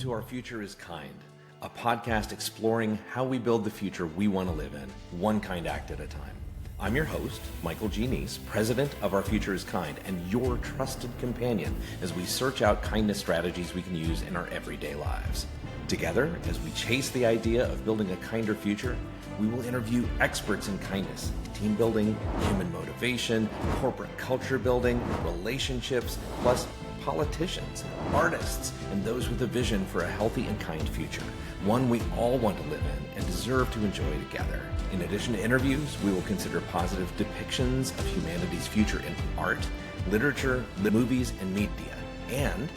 to Our Future is Kind, a podcast exploring how we build the future we want to live in, one kind act at a time. I'm your host, Michael G. Neese, president of Our Future is Kind, and your trusted companion as we search out kindness strategies we can use in our everyday lives. Together, as we chase the idea of building a kinder future, we will interview experts in kindness, team building, human motivation, corporate culture building, relationships, plus politicians, artists, and those with a vision for a healthy and kind future, one we all want to live in and deserve to enjoy together. In addition to interviews, we will consider positive depictions of humanity's future in art, literature, movies, and media. And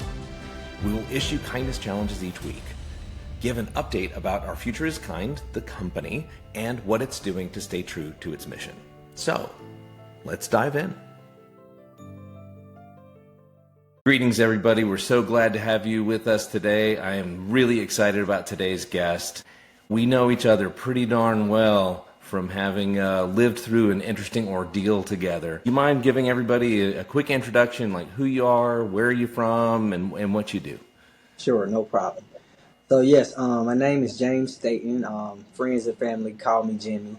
we will issue kindness challenges each week. Give an update about Our Future is Kind, the company, and what it's doing to stay true to its mission. So, let's dive in. Greetings, everybody. We're so glad to have you with us today. I am really excited about today's guest. We know each other pretty darn well from having lived through an interesting ordeal together. You mind giving everybody a quick introduction, like who you are, where are you from, and what you do? Sure, no problem. So yes, my name is James Staton. Friends and family call me Jimmy.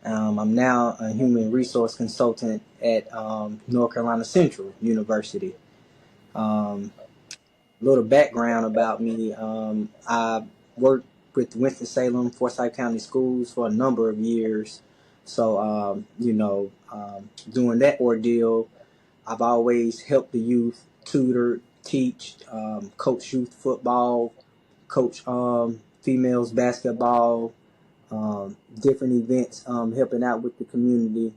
I'm now a human resource consultant at North Carolina Central University. Little background about me. I worked with Winston-Salem, Forsyth County Schools for a number of years. So, during that ordeal, I've always helped the youth, tutored, teach, coach youth football, coach females basketball, different events, helping out with the community.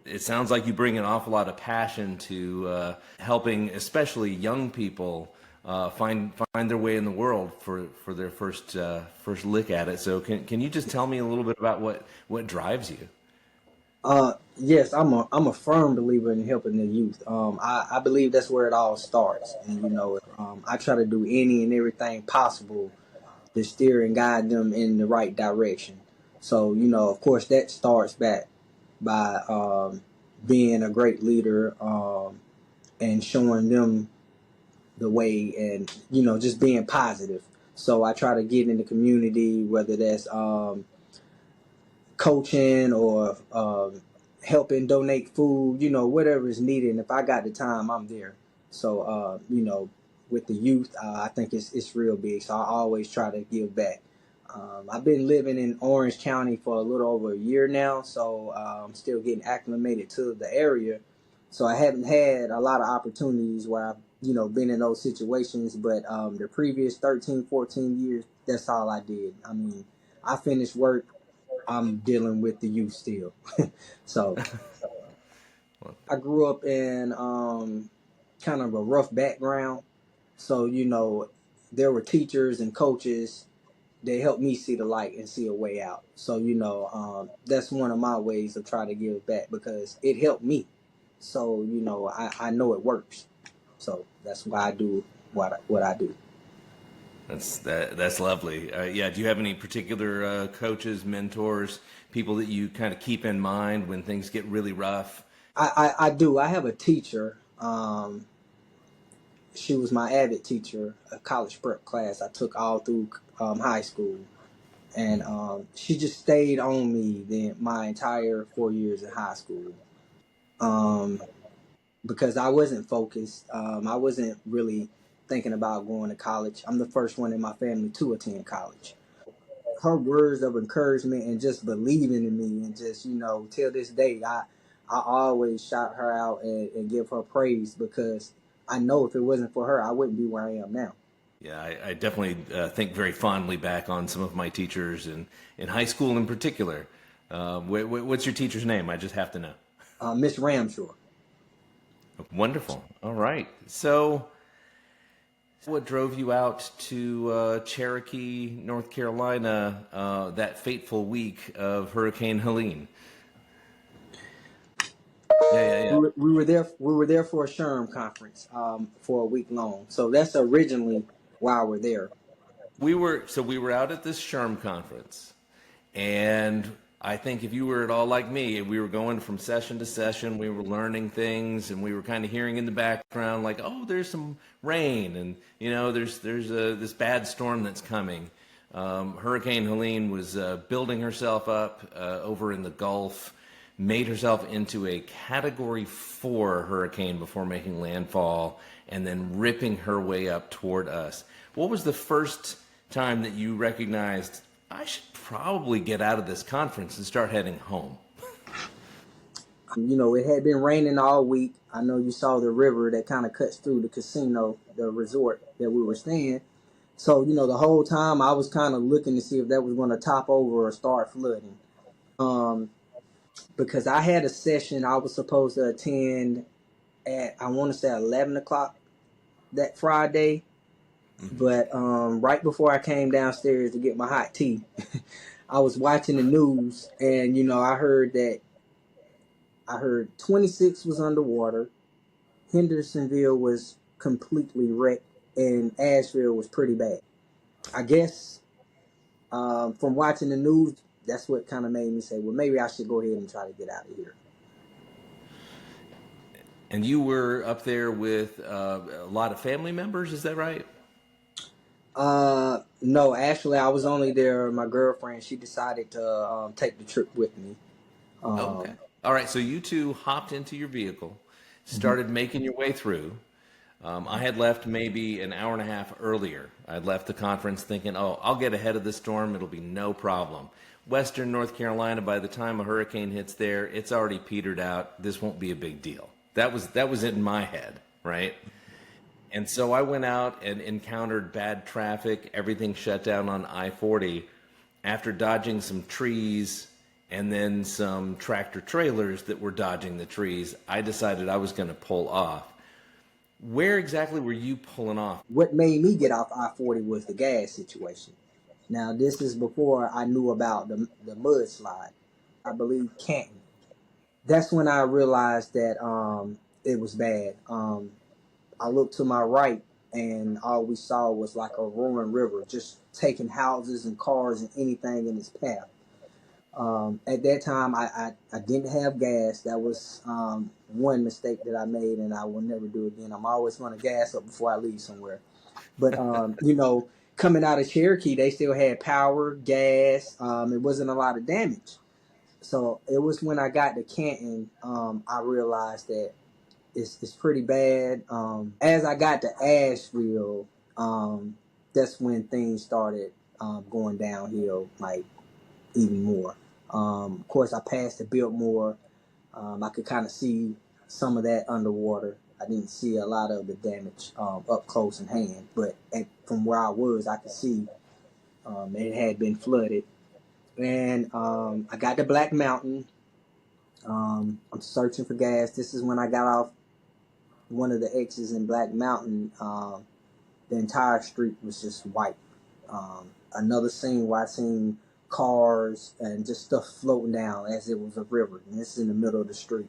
It sounds like you bring an awful lot of passion to helping, especially young people, find their way in the world for their first lick at it. So can you just tell me a little bit about what drives you? Yes, I'm a firm believer in helping the youth. I believe that's where it all starts. And I try to do any and everything possible to steer and guide them in the right direction. So, of course, that starts back by being a great leader and showing them the way and, just being positive. So I try to get in the community, whether that's coaching or helping donate food, whatever is needed. And if I got the time, I'm there. So, with the youth, I think it's real big. So I always try to give back. I've been living in Orange County for a little over a year now, so I'm still getting acclimated to the area. So I haven't had a lot of opportunities where I've, been in those situations. But the previous 13, 14 years, that's all I did. I mean, I finished work, I'm dealing with the youth still. So I grew up in kind of a rough background. So, there were teachers and coaches. They helped me see the light and see a way out. So, that's one of my ways of trying to give back because it helped me. So, I know it works. So that's why I do what I do. That's lovely. Yeah. Do you have any particular coaches, mentors, people that you kind of keep in mind when things get really rough? I do. I have a teacher. She was my avid teacher, a college prep class I took all through high school. And she just stayed on me my entire 4 years in high school. Because I wasn't focused. I wasn't really thinking about going to college. I'm the first one in my family to attend college. Her words of encouragement and just believing in me and just, till this day, I always shout her out and give her praise because I know if it wasn't for her, I wouldn't be where I am now. Yeah, I definitely think very fondly back on some of my teachers in high school in particular. What's your teacher's name? I just have to know. Miss Ramshore. Wonderful. All right. So what drove you out to Cherokee, North Carolina, that fateful week of Hurricane Helene? Yeah. We were there for a SHRM conference for a week long. So that's originally why we're there. We were out at this SHRM conference, and I think if you were at all like me, we were going from session to session, we were learning things, and we were kind of hearing in the background like, oh, there's some rain, and there's this bad storm that's coming. Hurricane Helene was building herself up over in the Gulf, made herself into a Category 4 hurricane before making landfall, and then ripping her way up toward us. What was the first time that you recognized, I should probably get out of this conference and start heading home? It had been raining all week. I know you saw the river that kind of cuts through the casino, the resort that we were staying. So, the whole time I was kind of looking to see if that was going to top over or start flooding. Because I had a session I was supposed to attend at, I want to say 11 o'clock that Friday. But right before I came downstairs to get my hot tea, I was watching the news, and I heard 26 was underwater, Hendersonville was completely wrecked, and Asheville was pretty bad. I guess from watching the news, that's what kind of made me say, well, maybe I should go ahead and try to get out of here. And you were up there with a lot of family members, is that right? No, actually, I was only there. My girlfriend, she decided to take the trip with me. Okay. All right. So you two hopped into your vehicle, started making your way through. I had left maybe an hour and a half earlier. I had left the conference thinking, oh, I'll get ahead of the storm. It'll be no problem. Western North Carolina, by the time a hurricane hits there, it's already petered out. This won't be a big deal. That was in my head, right? And so I went out and encountered bad traffic, everything shut down on I-40. After dodging some trees and then some tractor trailers that were dodging the trees, I decided I was going to pull off. Where exactly were you pulling off? What made me get off I-40 was the gas situation. Now, this is before I knew about the mudslide. I believe Canton. That's when I realized that it was bad. I looked to my right, and all we saw was like a roaring river, just taking houses and cars and anything in its path. At that time, I didn't have gas. That was one mistake that I made, and I will never do again. I'm always going to gas up before I leave somewhere. But, coming out of Cherokee, they still had power, gas. It wasn't a lot of damage. So it was when I got to Canton, I realized that it's pretty bad. As I got to Asheville, that's when things started going downhill, like even more. Of course, I passed the Biltmore. I could kind of see some of that underwater. I didn't see a lot of the damage up close in hand, but from where I was, I could see it had been flooded. And I got to Black Mountain. I'm searching for gas. This is when I got off one of the exits in Black Mountain. The entire street was just white. Another scene where I seen cars and just stuff floating down as it was a river. And this is in the middle of the street.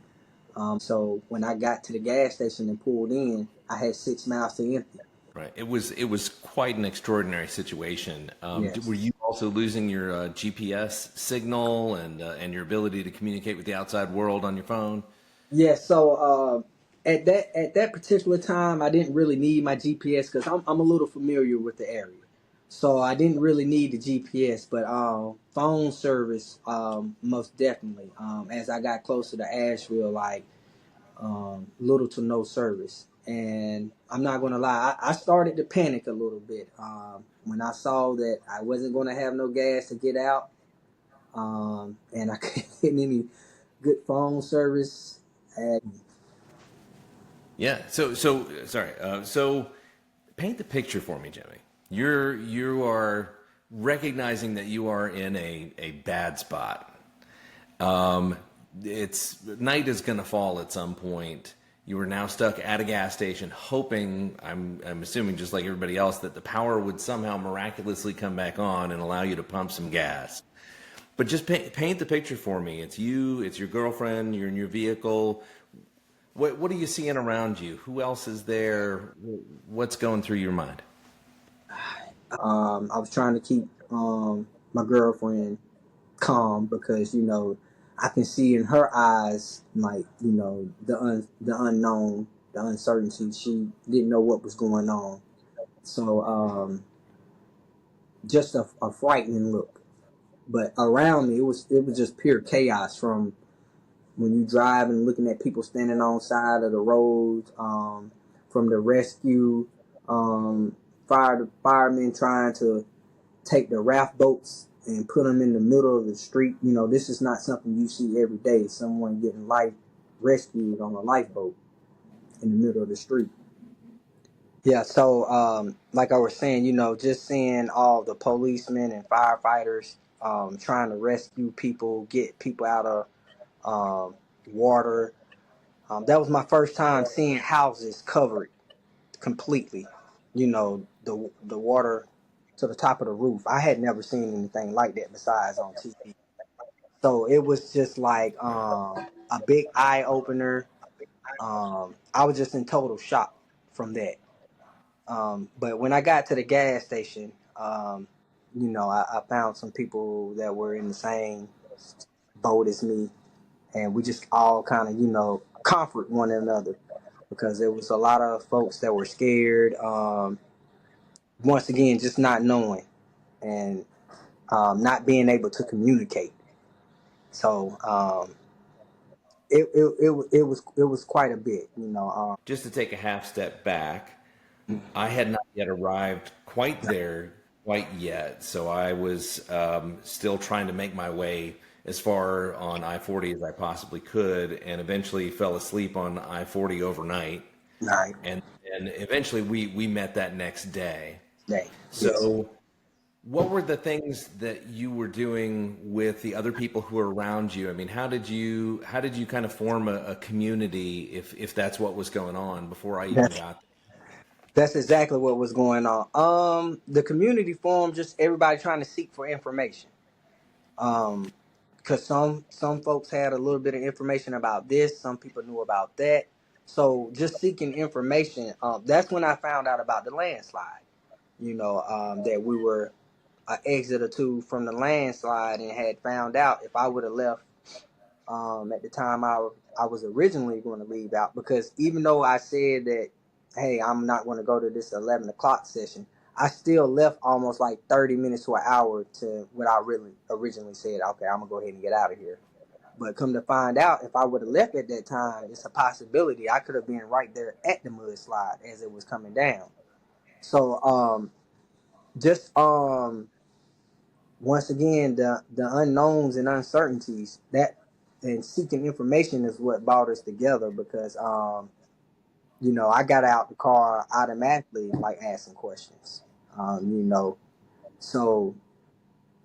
So when I got to the gas station and pulled in, I had 6 miles to empty. Right. It was quite an extraordinary situation. Yes. Were you also losing your GPS signal and your ability to communicate with the outside world on your phone? Yeah. So at that particular time, I didn't really need my GPS because I'm a little familiar with the area, so I didn't really need the GPS. But phone service, most definitely. As I got closer to Asheville, like little to no service. And I'm not going to lie, I started to panic a little bit when I saw that I wasn't going to have no gas to get out, and I couldn't get any good phone service. Yeah. So sorry. So paint the picture for me, Jimmy. You are recognizing that you are in a bad spot. It's night is going to fall at some point. You are now stuck at a gas station, hoping, I'm assuming just like everybody else, that the power would somehow miraculously come back on and allow you to pump some gas. But just paint the picture for me. It's you, it's your girlfriend, you're in your vehicle. What are you seeing around you? Who else is there? What's going through your mind? I was trying to keep my girlfriend calm because I can see in her eyes like the unknown, the uncertainty. She didn't know what was going on, so just a frightening look. But around me, it was just pure chaos from when you drive and looking at people standing on side of the roads, from the rescue, firemen trying to take the raft boats and put them in the middle of the street. This is not something you see every day. Someone getting life rescued on a lifeboat in the middle of the street. Yeah, so like I was saying, just seeing all the policemen and firefighters trying to rescue people, get people out of water. That was my first time seeing houses covered completely. The water to the top of the roof. I had never seen anything like that besides on TV. So it was just like a big eye opener. I was just in total shock from that. But when I got to the gas station, I found some people that were in the same boat as me, and we just all kind of, comfort one another because there was a lot of folks that were scared. Once again, just not knowing and not being able to communicate. So it was quite a bit. Just to take a half step back, I had not yet arrived quite there quite yet. So I was still trying to make my way as far on I-40 as I possibly could, and eventually fell asleep on I-40 overnight. Right. And eventually we met that next day. Day. Yes. So what were the things that you were doing with the other people who were around you? I mean, how did you kind of form a community if that's what was going on before I even That's got there? that's exactly what was going on. The community forum, just everybody trying to seek for information. Um, because some folks had a little bit of information about this, some people knew about that. So just seeking information. That's when I found out about the landslide. That we were an exit or two from the landslide, and had found out if I would have left at the time I was originally going to leave out, because even though I said that, hey, I'm not going to go to this 11 o'clock session, I still left almost like 30 minutes to an hour to what I really originally said. Okay, I'm going to go ahead and get out of here. But come to find out, if I would have left at that time, it's a possibility I could have been right there at the mudslide as it was coming down. So just once again, the unknowns and uncertainties, that and seeking information is what brought us together, because I got out the car automatically, like asking questions. So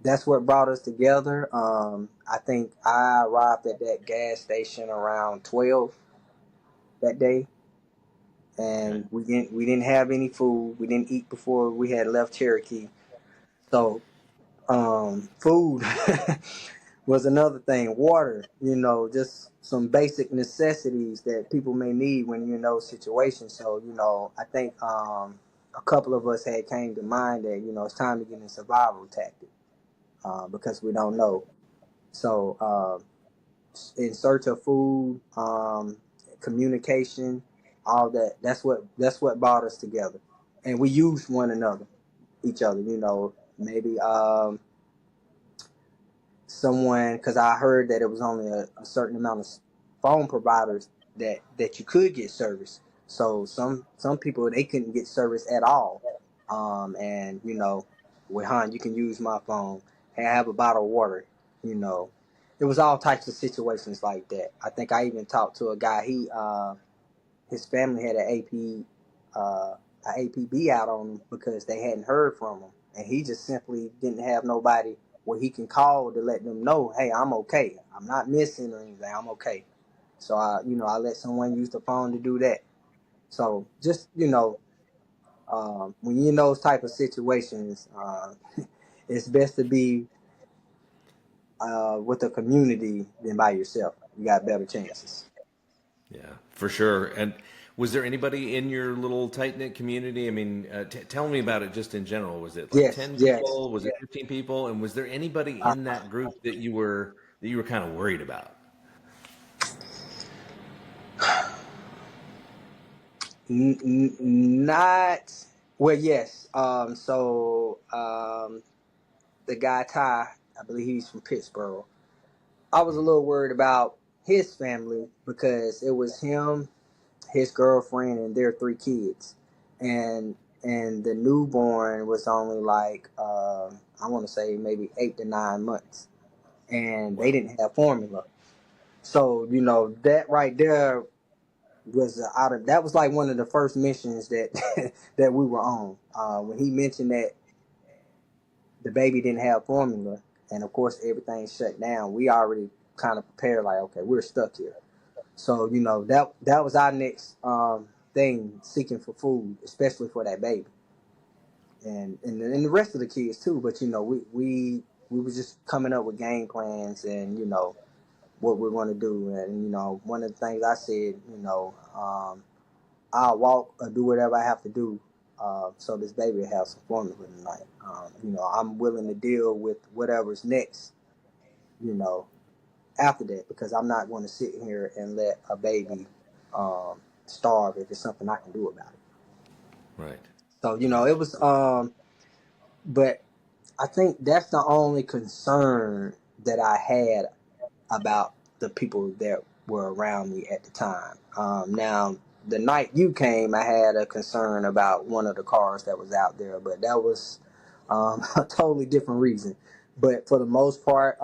that's what brought us together. I think I arrived at that gas station around 12 that day, Okay. and we didn't have any food. We didn't eat before we had left Cherokee. So food was another thing. Water, just some basic necessities that people may need when you're in those situations. So, I think a couple of us had came to mind that, it's time to get in survival tactic, because we don't know. So, in search of food, communication, all that. That's what brought us together, and we used one another, each other. Maybe someone, because I heard that it was only a certain amount of phone providers that you could get service. So some people, they couldn't get service at all. And with Han, you can use my phone. Hey, I have a bottle of water. You know, it was all types of situations like that. I think I even talked to a guy. His family had a APB out on him because they hadn't heard from him, and he just simply didn't have nobody where he can call to let them know, hey, I'm okay. I'm not missing or anything. I'm okay. So I let someone use the phone to do that. So just when you're in those type of situations, it's best to be with a community than by yourself. You got better chances. Yeah, for sure. And Was there anybody in your little tight knit community? I mean, tell me about it just in general. Was it like Yes, 10 yes. people? Was it 15 people? And was there anybody in that group that you were kind of worried about? Not well. Yes. The guy Ty, I believe he's from Pittsburgh. I was a little worried about his family because it was him, his girlfriend, and their three kids, and the newborn was only like I want to say maybe 8 to 9 months, and they Wow. didn't have formula. So that right there was that was like one of the first missions that that we were on. When he mentioned that the baby didn't have formula, and of course everything shut down, we already kind of prepared like, okay, we're stuck here. So that was our next thing, seeking for food, especially for that baby, and the rest of the kids too. But we was just coming up with game plans and what we're going to do. And one of the things I said, I'll walk or do whatever I have to do so this baby will have some formula tonight. I'm willing to deal with whatever's next, you know, after that, because I'm not going to sit here and let a baby starve if it's something I can do about it. Right. So, it was, but I think that's the only concern that I had about the people that were around me at the time. Now, the night you came, I had a concern about one of the cars that was out there, but that was a totally different reason. But for the most part,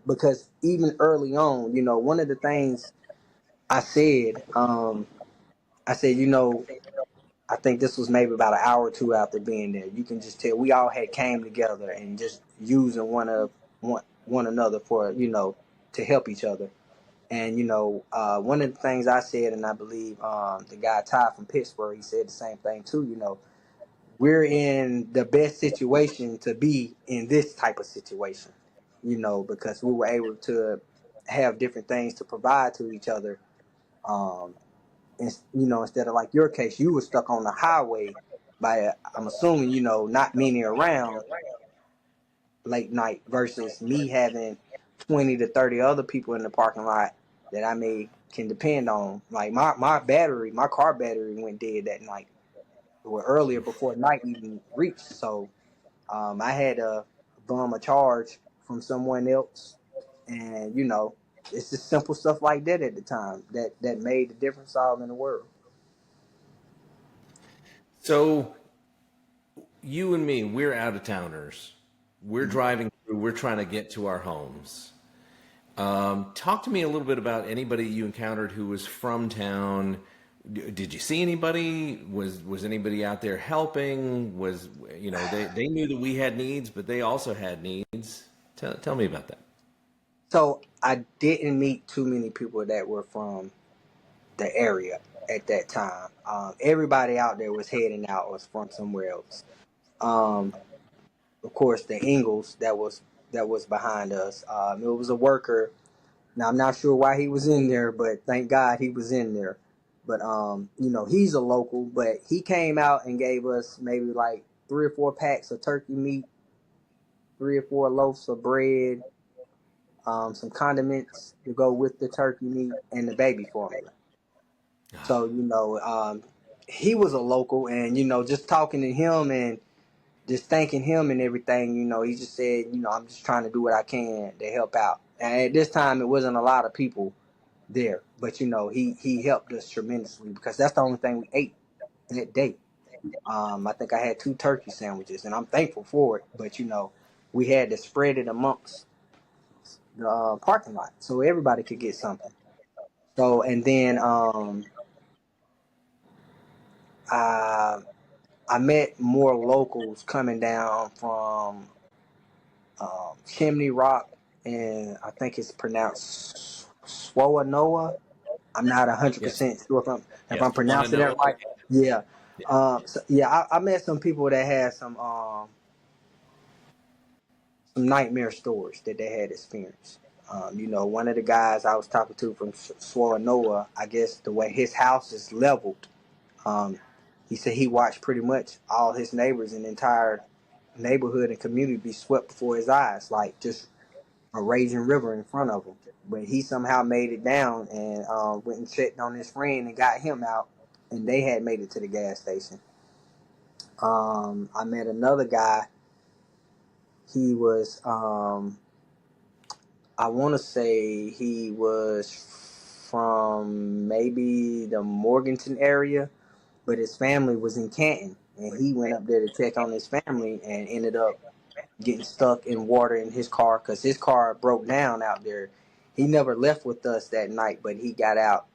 because even early on, one of the things I said, I think this was maybe about an hour or two after being there. You can just tell we all had came together and just using one another for to help each other. And one of the things I said, and I believe the guy Ty from Pittsburgh, he said the same thing too. We're in the best situation to be in this type of situation. Because we were able to have different things to provide to each other. Um, and instead of like your case, you were stuck on the highway by I'm assuming not many around late night versus me having 20 to 30 other people in the parking lot that I may can depend on. Like my car battery went dead that night or earlier before night even reached. So I had to bum a charge from someone else. And it's just simple stuff like that at the time that made the difference all in the world. So you and me, we're out of towners. We're Mhm. driving through, we're trying to get to our homes. Talk to me a little bit about anybody you encountered who was from town. Did you see anybody? Was anybody out there helping? They knew that we had needs, but they also had needs. Tell me about that. So I didn't meet too many people that were from the area at that time. Everybody out there was heading out was from somewhere else. Um, of course, the Ingles that was behind us. It was a worker. Now I'm not sure why he was in there, but thank God he was in there. But he's a local, but he came out and gave us maybe like 3 or 4 packs of turkey meat, 3 or 4 loaves of bread, some condiments to go with the turkey meat, and the baby formula. So he was a local, and just talking to him and just thanking him and everything. He just said, I'm just trying to do what I can to help out. And at this time, it wasn't a lot of people there, but he helped us tremendously because that's the only thing we ate that day. I think I had 2 turkey sandwiches, and I'm thankful for it. But we had to spread it amongst the parking lot so everybody could get something. So and then I I met more locals coming down from Chimney Rock, and I think it's pronounced Swanoa. I'm not Yes. 100% sure if I'm Yes. Want to pronouncing know that it? right. Yeah. Yeah. I met some people that had some nightmare stories that they had experienced. One of the guys I was talking to from Swanoa, I guess the way his house is leveled. He said he watched pretty much all his neighbors in the entire neighborhood and community be swept before his eyes, like just a raging river in front of him. But he somehow made it down and went and checked on his friend and got him out, and they had made it to the gas station. I met another guy. He was, I want to say he was from maybe the Morganton area, but his family was in Canton, and he went up there to check on his family and ended up getting stuck in water in his car because his car broke down out there. He never left with us that night, but he got out.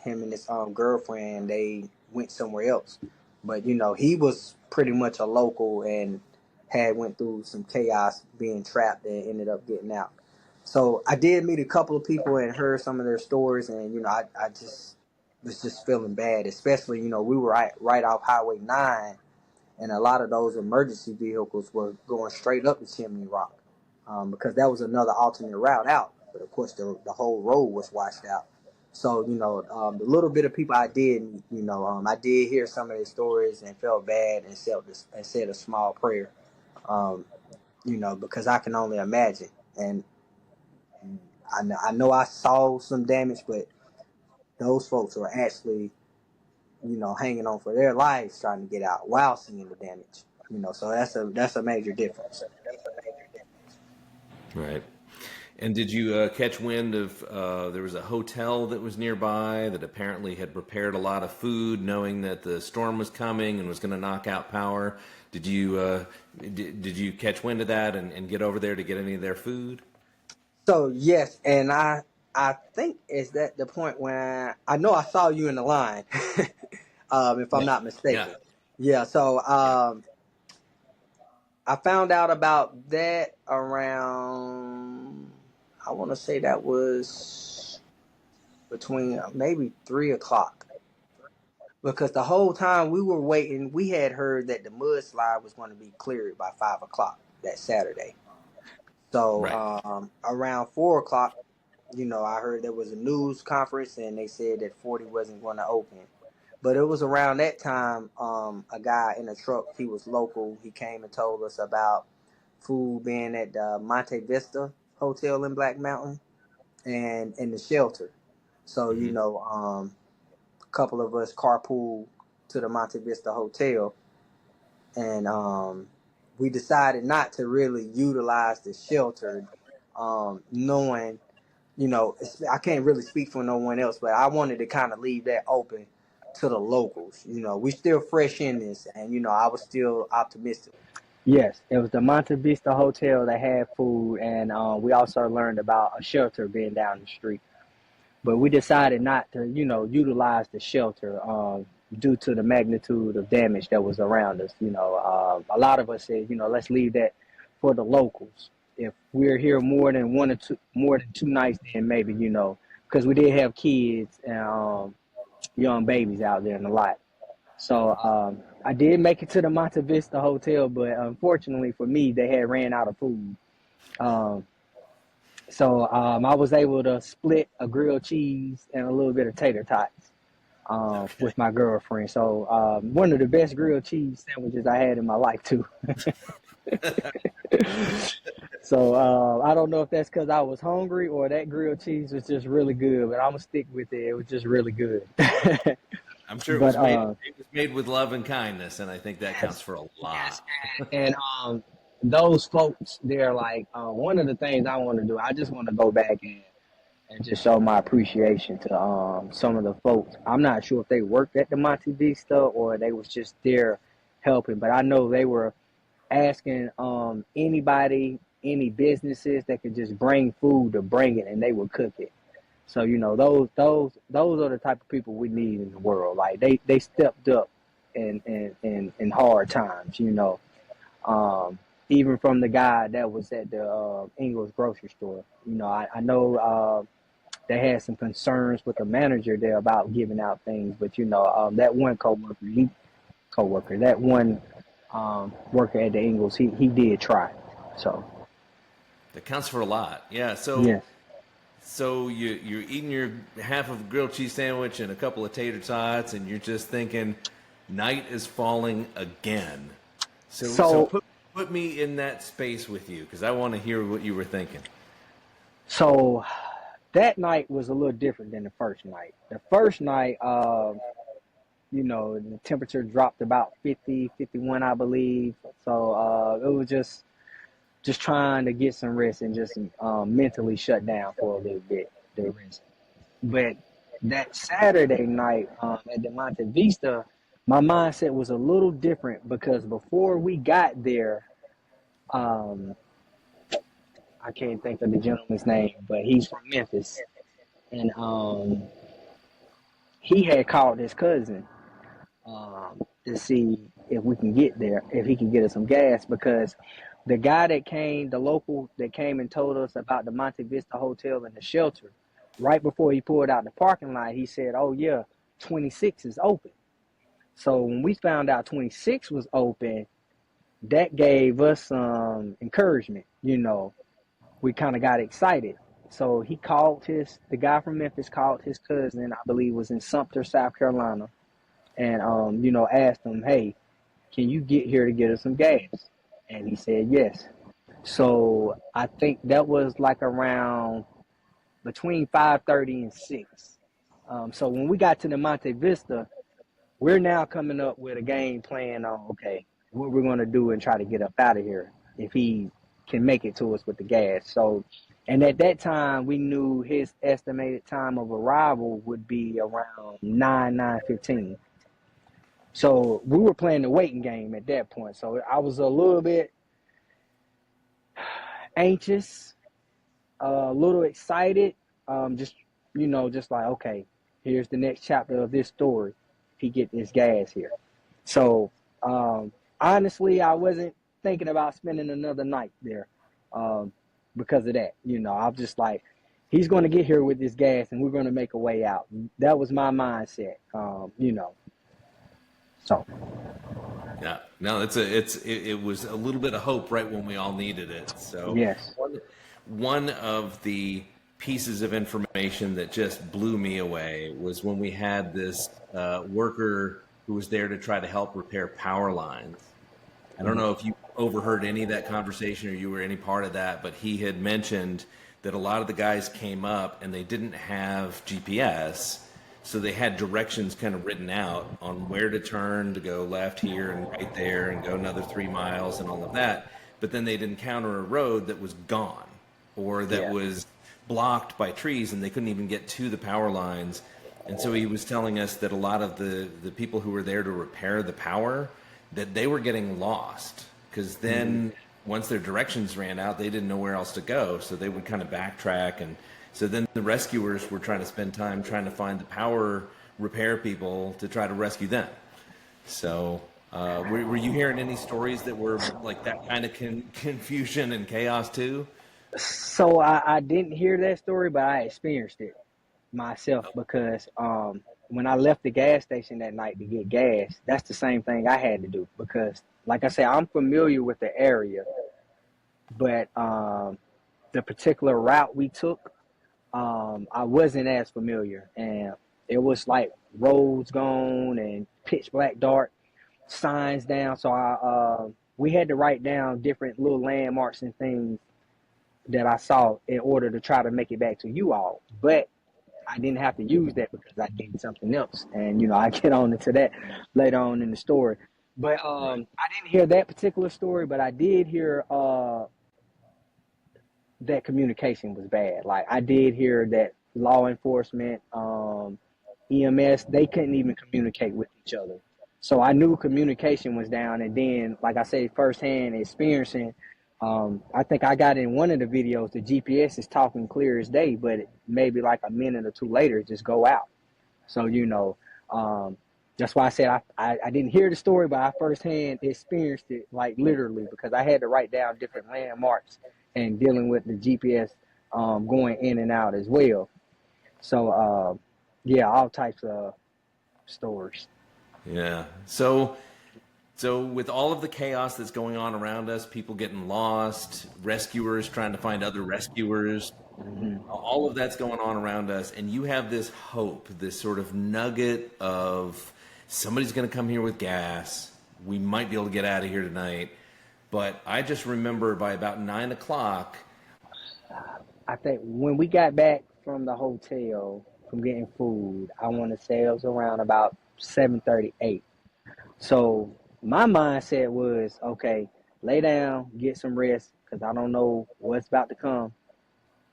Him and his girlfriend, they went somewhere else. But he was pretty much a local and had went through some chaos being trapped and ended up getting out. So I did meet a couple of people and heard some of their stories, and I just was just feeling bad, especially we were right off Highway 9. And a lot of those emergency vehicles were going straight up the Chimney Rock because that was another alternate route out. But of course, the whole road was washed out. So the little bit of people I did, I did hear some of their stories and felt bad and said a small prayer, because I can only imagine. And I know I saw some damage, but those folks were actually hanging on for their lives trying to get out while seeing the damage. So that's a major difference. Right. And did you catch wind of there was a hotel that was nearby that apparently had prepared a lot of food, knowing that the storm was coming and was going to knock out power? Did you catch wind of that and get over there to get any of their food? So yes, and I think is that the point when I know I saw you in the line, if I'm not mistaken. Yeah. So I found out about that around, I want to say that was between maybe 3 o'clock. Because the whole time we were waiting, we had heard that the mudslide was going to be cleared by 5 o'clock that Saturday. So Right. Around 4 o'clock, I heard there was a news conference and they said that 40 wasn't going to open. But it was around that time, a guy in a truck, he was local. He came and told us about food being at the Monte Vista Hotel in Black Mountain and in the shelter. So, Mm-hmm. a couple of us carpooled to the Monte Vista Hotel, and we decided not to really utilize the shelter, knowing, I can't really speak for no one else, but I wanted to kind of leave that open to the locals. We still fresh in this, and I was still optimistic. Yes, it was the Monte Vista Hotel that had food, and we also learned about a shelter being down the street. But we decided not to, utilize the shelter due to the magnitude of damage that was around us. A lot of us said, let's leave that for the locals. If we're here more than 2 nights, then maybe, because we did have kids and young babies out there in the lot. So I did make it to the Monte Vista Hotel, but unfortunately for me, they had ran out of food. Um, so I was able to split a grilled cheese and a little bit of tater tots with my girlfriend. So one of the best grilled cheese sandwiches I had in my life too. So I don't know if that's because I was hungry or that grilled cheese was just really good, but I'm gonna stick with it. It was just really good. I'm sure it But was made with love and kindness, and I think that counts yes, for a yes, lot. and those folks, they're like one of the things I want to do. I just want to go back and just show my appreciation to some of the folks. I'm not sure if they worked at the Monte Vista or they was just there helping, but I know they were asking anybody, any businesses that could just bring food to bring it, and they would cook it. So those are the type of people we need in the world. Like they stepped up in hard times. Even from the guy that was at the Ingles grocery store. I know they had some concerns with the manager there about giving out things, but that one that one worker at the Ingles, he did try. So That counts for a lot. Yeah. So yes, so you're eating your half of a grilled cheese sandwich and a couple of tater tots, and you're just thinking, Night is falling again. So So, put me in that space with you, because I want to hear what you were thinking. so that night was a little different than the first night. The first night, the temperature dropped about 50, 51, I believe. So it was just trying to get some rest and just mentally shut down for a little bit. The rest. But that Saturday night at the Monte Vista, my mindset was a little different because before we got there, um, I can't think of the gentleman's name, but he's from Memphis, and he had called his cousin to see if we can get there, if he can get us some gas, because the guy that came, the local that came and told us about the Monte Vista Hotel and the shelter, right before he pulled out the parking lot, he said, "Oh yeah, 26 is open." So when we found out 26 was open, that gave us some encouragement. We kind of got excited. So the guy from Memphis called his cousin, I believe was in Sumter, South Carolina, and asked him, "Hey, can you get here to get us some gas?" And he said yes. So I think that was like around between 5:30 and 6. So when we got to the Monte Vista, we're now coming up with a game plan on, okay, what we're going to do and try to get up out of here if he can make it to us with the gas. So, and at that time, we knew his estimated time of arrival would be around 9:15. So we were playing the waiting game at that point. So I was a little bit anxious, a little excited, just like, okay, here's the next chapter of this story. If he get this gas here. So honestly, I wasn't thinking about spending another night there because of that. I'm just like, he's going to get here with this gas and we're going to make a way out. That was my mindset, So Yeah, no, it was a little bit of hope right when we all needed it. So yes. one of the pieces of information that just blew me away was when we had this worker who was there to try to help repair power lines. I don't know if you overheard any of that conversation or you were any part of that, but he had mentioned that a lot of the guys came up and they didn't have GPS. So they had directions kind of written out on where to turn, to go left here and right there and go another 3 miles and all of that. But then they'd encounter a road that was gone or that was blocked by trees and they couldn't even get to the power lines. And so he was telling us that a lot of the people who were there to repair the power, that they were getting lost because then once their directions ran out, they didn't know where else to go. So they would kind of backtrack. And so then the rescuers were trying to spend time trying to find the power repair people to try to rescue them. So were you hearing any stories that were like that kind of confusion and chaos too? So I didn't hear that story, but I experienced it myself because when I left the gas station that night to get gas, that's the same thing I had to do because, like I said, I'm familiar with the area, but the particular route we took, I wasn't as familiar, and it was like roads gone and pitch black dark, signs down. So we had to write down different little landmarks and things that I saw in order to try to make it back to you all. But I didn't have to use that because I did something else. And, I get on into that later on in the story. But I didn't hear that particular story, but I did hear that communication was bad. Like I did hear that law enforcement, EMS, they couldn't even communicate with each other. So I knew communication was down. And then, like I said, firsthand experiencing, I think I got in one of the videos, the GPS is talking clear as day, but maybe like a minute or two later, it just go out. So, that's why I said I didn't hear the story, but I firsthand experienced it, like literally, because I had to write down different landmarks and dealing with the GPS going in and out as well. So, all types of stories. Yeah. So with all of the chaos that's going on around us, people getting lost, rescuers trying to find other rescuers, all of that's going on around us, and you have this hope, this sort of nugget of somebody's going to come here with gas. We might be able to get out of here tonight. But I just remember by about 9 o'clock. I think when we got back from the hotel from getting food, I want to say it was around about 7:38. So my mindset was, okay, lay down, get some rest, because I don't know what's about to come,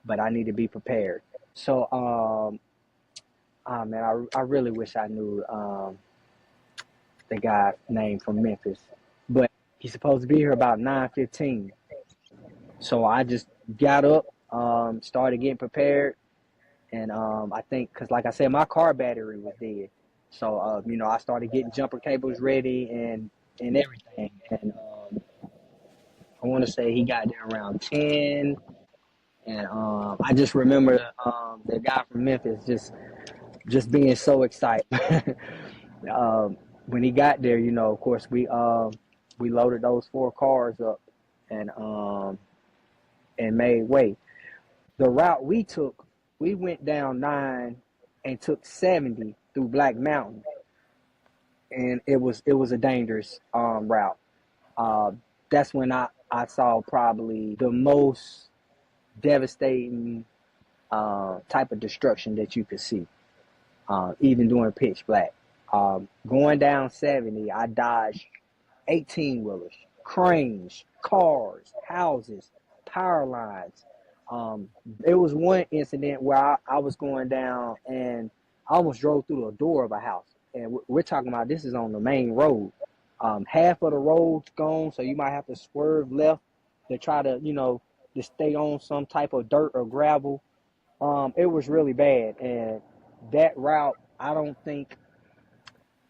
but I need to be prepared. So, man, I really wish I knew the guy's name from Memphis, but he's supposed to be here about 9:15. So I just got up, started getting prepared, and I think, because like I said, my car battery was dead. So, I started getting jumper cables ready and everything. And I want to say he got there around 10. And I just remember the guy from Memphis just being so excited. When he got there, of course, we loaded those 4 cars up and made way. The route we took, we went down 9 and took 70 through Black Mountain, and it was a dangerous route. That's when I saw probably the most devastating type of destruction that you could see, even during pitch black. Going down 70, I dodged 18-wheelers, cranes, cars, houses, power lines. There was one incident where I was going down and I almost drove through the door of a house. And we're talking about, this is on the main road. Half of the road's gone, so you might have to swerve left to try to, to stay on some type of dirt or gravel. It was really bad. And that route, I don't think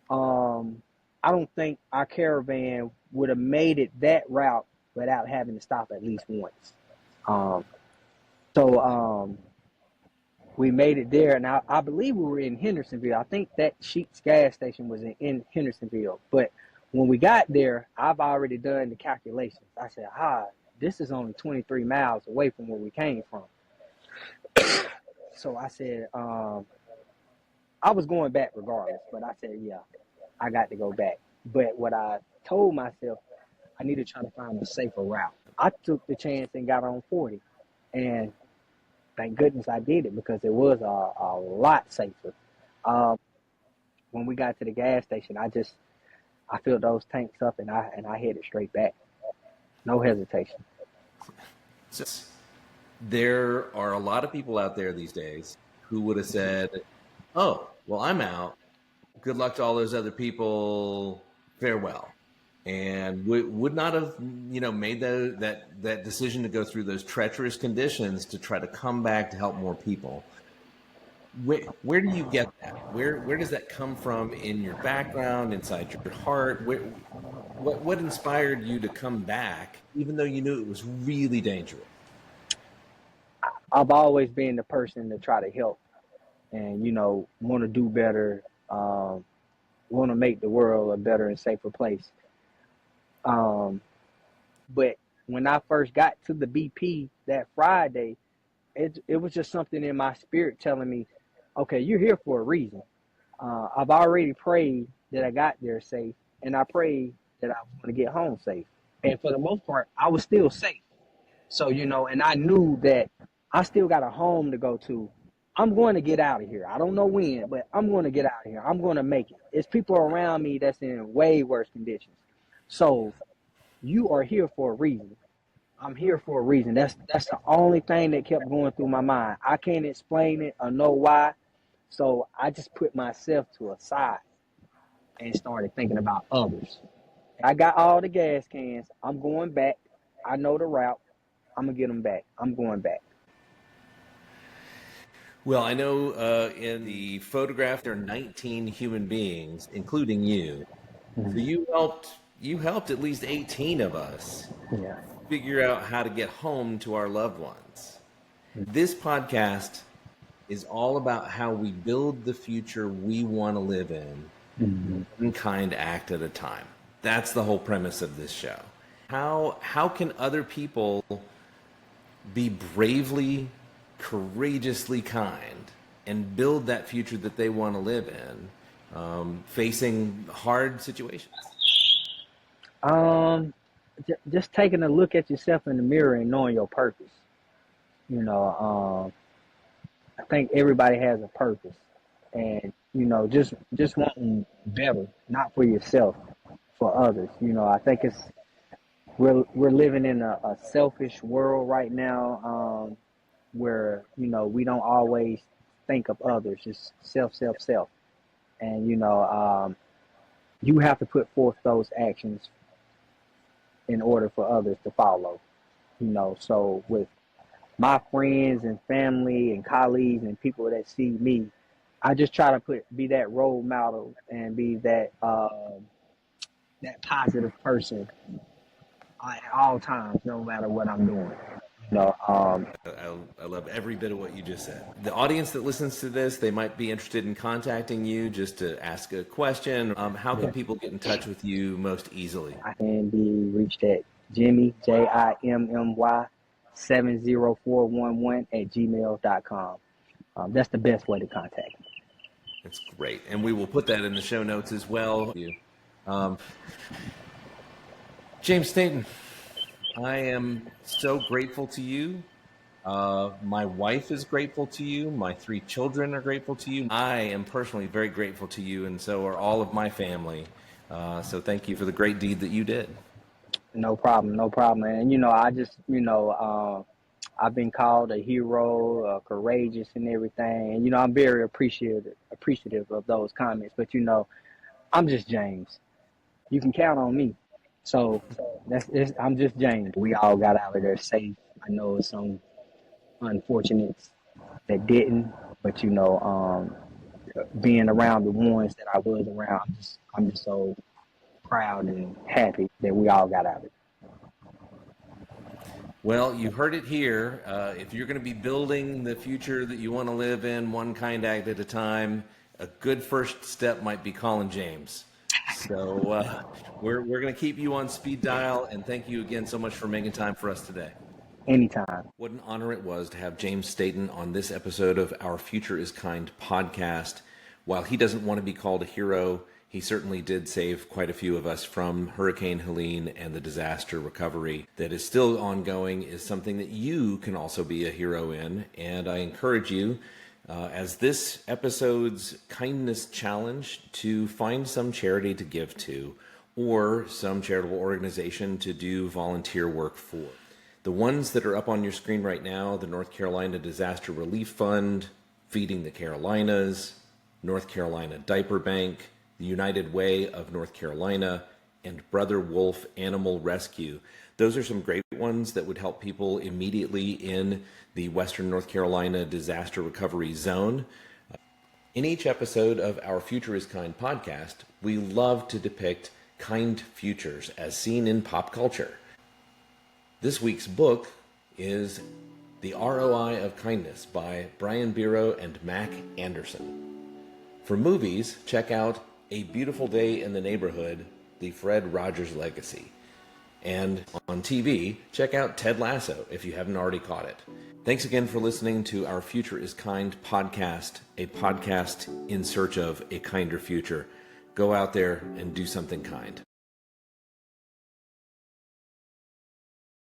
our caravan would have made it that route without having to stop at least once. So we made it there, and I believe we were in Hendersonville. I think that Sheetz gas station was in Hendersonville. But when we got there, I've already done the calculations. I said, this is only 23 miles away from where we came from. So I said, I was going back regardless, but I said, yeah, I got to go back. But what I told myself, I need to try to find a safer route. I took the chance and got on 40. And thank goodness I did it, because it was a lot safer. When we got to the gas station, I filled those tanks up and I headed straight back. No hesitation. So there are a lot of people out there these days who would have said, oh, well, I'm out. Good luck to all those other people. Farewell. And would not have, made that decision to go through those treacherous conditions to try to come back to help more people. Where do you get that? Where does that come from in your background, inside your heart? What inspired you to come back, even though you knew it was really dangerous? I've always been the person to try to help and, want to do better, want to make the world a better and safer place. But when I first got to the BP that Friday, it was just something in my spirit telling me, okay, you're here for a reason. I've already prayed that I got there safe, and I prayed that I was going to get home safe. And for the most part, I was still safe. So, and I knew that I still got a home to go to. I'm going to get out of here. I don't know when, but I'm going to get out of here. I'm going to make it. It's people around me that's in way worse conditions. So you are here for a reason. I'm here for a reason. That's the only thing that kept going through my mind. I can't explain it or know why. So I just put myself to a side and started thinking about others. I got all the gas cans. I'm going back. I know the route. I'm going to get them back. I'm going back. Well, I know in the photograph there are 19 human beings, including you. Mm-hmm. So you helped at least 18 of us figure out how to get home to our loved ones. Mm-hmm. This podcast is all about how we build the future we want to live in, one kind act at a time. That's the whole premise of this show. How can other people be bravely, courageously kind and build that future that they want to live in facing hard situations? Um, just taking a look at yourself in the mirror and knowing your purpose. You know, I think everybody has a purpose, and just wanting better, not for yourself, for others. I think we're living in a selfish world right now, where we don't always think of others, just self, and you have to put forth those actions in order for others to follow. So with my friends and family and colleagues and people that see me, I just try to be that role model and be that positive person at all times, no matter what I'm doing. You know, um, I love every bit of what you just said. The audience that listens to this, they might be interested in contacting you just to ask a question. How can people get in touch with you most easily? I can be reached at Jimmy, JIMMY 70411 at gmail.com. That's the best way to contact me. That's great. And we will put that in the show notes as well. Um, James Staton, I am so grateful to you. My wife is grateful to you. My 3 children are grateful to you. I am personally very grateful to you, and so are all of my family. So thank you for the great deed that you did. No problem, no problem. And I just, I've been called a hero, courageous, and everything. And I'm very appreciative of those comments. But I'm just James. You can count on me. So I'm just James. We all got out of there safe. I know some unfortunates that didn't, but being around the ones that I was around, I'm just so proud and happy that we all got out of it. Well, you heard it here. If you're going to be building the future that you want to live in, one kind act at a time, a good first step might be calling James. So we're going to keep you on speed dial, and thank you again so much for making time for us today. Anytime. What an honor it was to have James Staton on this episode of Our Future is Kind podcast. While he doesn't want to be called a hero, he certainly did save quite a few of us from Hurricane Helene, and the disaster recovery that is still ongoing is something that you can also be a hero in. And I encourage you, as this episode's kindness challenge, to find some charity to give to or some charitable organization to do volunteer work for. The ones that are up on your screen right now, the North Carolina Disaster Relief Fund, Feeding the Carolinas, North Carolina Diaper Bank, the United Way of North Carolina, and Brother Wolf Animal Rescue. Those are some great ones that would help people immediately in the Western North Carolina disaster recovery zone. In each episode of Our Future is Kind podcast, we love to depict kind futures as seen in pop culture. This week's book is The ROI of Kindness by Brian Biro and Mac Anderson. For movies, check out A Beautiful Day in the Neighborhood, The Fred Rogers Legacy. And on TV, check out Ted Lasso if you haven't already caught it. Thanks again for listening to Our Future is Kind podcast, a podcast in search of a kinder future. Go out there and do something kind.